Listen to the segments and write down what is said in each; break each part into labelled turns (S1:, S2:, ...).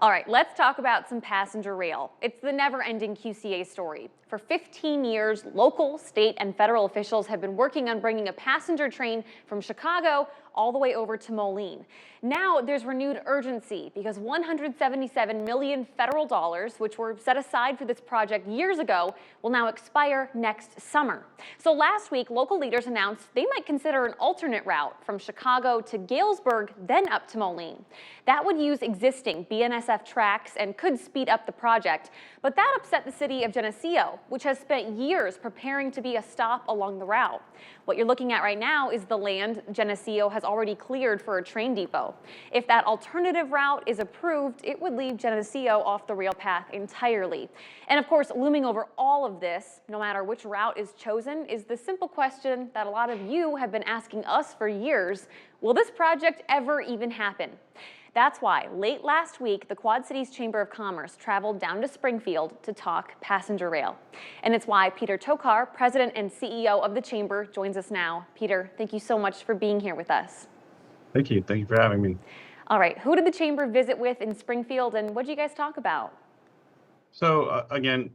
S1: All right, let's talk about some passenger rail. It's the never-ending QCA story. For 15 years, local, state, and federal officials have been working on bringing a passenger train from Chicago all the way over to Moline. Now there's renewed urgency because $177 million federal dollars, which were set aside for this project years ago, will now expire next summer. So last week, local leaders announced they might consider an alternate route from Chicago to Galesburg, then up to Moline. That would use existing BNSF tracks and could speed up the project. But that upset the city of Geneseo, which has spent years preparing to be a stop along the route. What you're looking at right now is the land Geneseo has already cleared for a train depot. If that alternative route is approved, it would leave Geneseo off the rail path entirely. And of course, looming over all of this, no matter which route is chosen, is the simple question that a lot of you have been asking us for years: will this project ever even happen? That's why late last week, the Quad Cities Chamber of Commerce traveled down to Springfield to talk passenger rail. And it's why Peter Tokar, president and CEO of the Chamber, joins us now. Peter, thank you so much for being here with us.
S2: Thank you. Thank you for having me.
S1: All right, who did the Chamber visit with in Springfield, and what did you guys talk about?
S2: So again,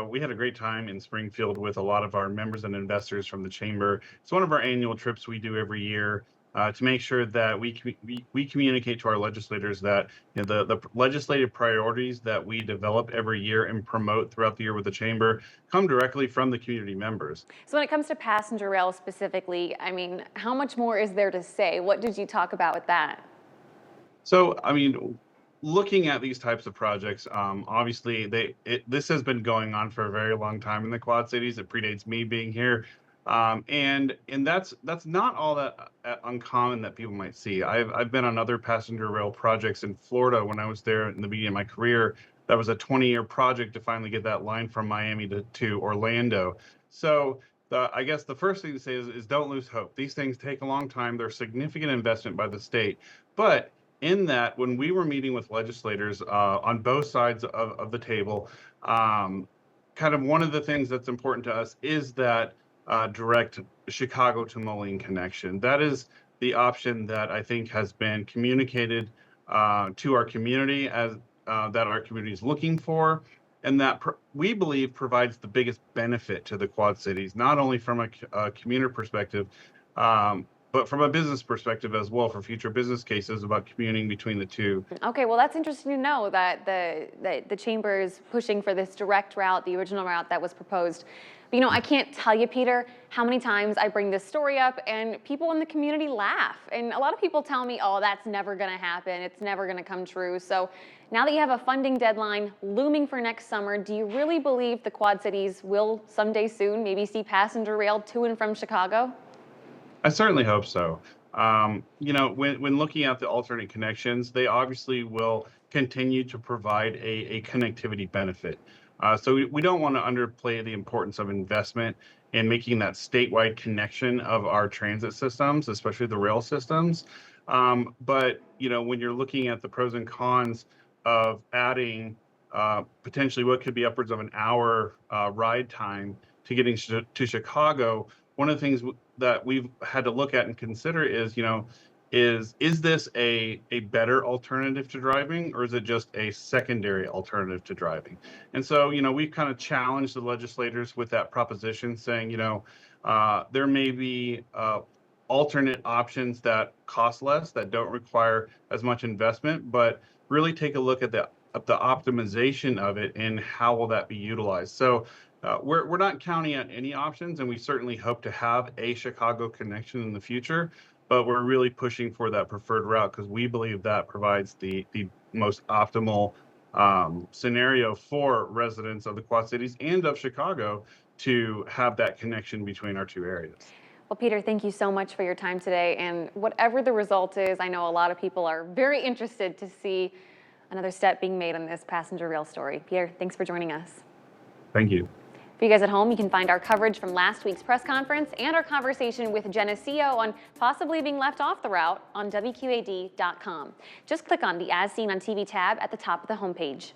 S2: we had a great time in Springfield with a lot of our members and investors from the Chamber. It's one of our annual trips we do every year to make sure that we communicate to our legislators that the legislative priorities that we develop every year and promote throughout the year with the Chamber come directly from the community members.
S1: So when it comes to passenger rail specifically, I mean, how much more is there to say? What did you talk about with that?
S2: So, I mean, looking at these types of projects, obviously this has been going on for a very long time in the Quad Cities. It predates me being here. And that's not all that uncommon that people might see. I've been on other passenger rail projects in Florida when I was there in the beginning of my career. That was a 20-year project to finally get that line from Miami to Orlando. So I guess the first thing to say is don't lose hope. These things take a long time. They're significant investment by the state. But in that, when we were meeting with legislators on both sides of the table, kind of one of the things that's important to us is that direct Chicago to Moline connection. That is the option that I think has been communicated to our community as that our community is looking for, and that we believe provides the biggest benefit to the Quad Cities, not only from a commuter perspective, but from a business perspective as well, for future business cases about commuting between the two.
S1: Okay, well, that's interesting to know that the Chamber is pushing for this direct route, the original route that was proposed. But, I can't tell you, Peter, how many times I bring this story up and people in the community laugh. And a lot of people tell me, oh, that's never going to happen. It's never going to come true. So now that you have a funding deadline looming for next summer, do you really believe the Quad Cities will someday soon maybe see passenger rail to and from Chicago?
S2: I certainly hope so. When looking at the alternate connections, they obviously will continue to provide a connectivity benefit. So we don't want to underplay the importance of investment in making that statewide connection of our transit systems, especially the rail systems. But when you're looking at the pros and cons of adding potentially what could be upwards of an hour ride time to getting to Chicago, one of the things that we've had to look at and consider is, is this a better alternative to driving, or is it just a secondary alternative to driving? And so, we've kind of challenged the legislators with that proposition, saying, there may be alternate options that cost less, that don't require as much investment, but really take a look at the optimization of it and how will that be utilized. So we're not counting on any options, and we certainly hope to have a Chicago connection in the future, but we're really pushing for that preferred route because we believe that provides the most optimal scenario for residents of the Quad Cities and of Chicago to have that connection between our two areas.
S1: Well, Peter, thank you so much for your time today. And whatever the result is, I know a lot of people are very interested to see another step being made on this passenger rail story. Peter, thanks for joining us.
S2: Thank you.
S1: For you guys at home, you can find our coverage from last week's press conference and our conversation with Geneseo on possibly being left off the route on WQAD.com. Just click on the As Seen on TV tab at the top of the homepage.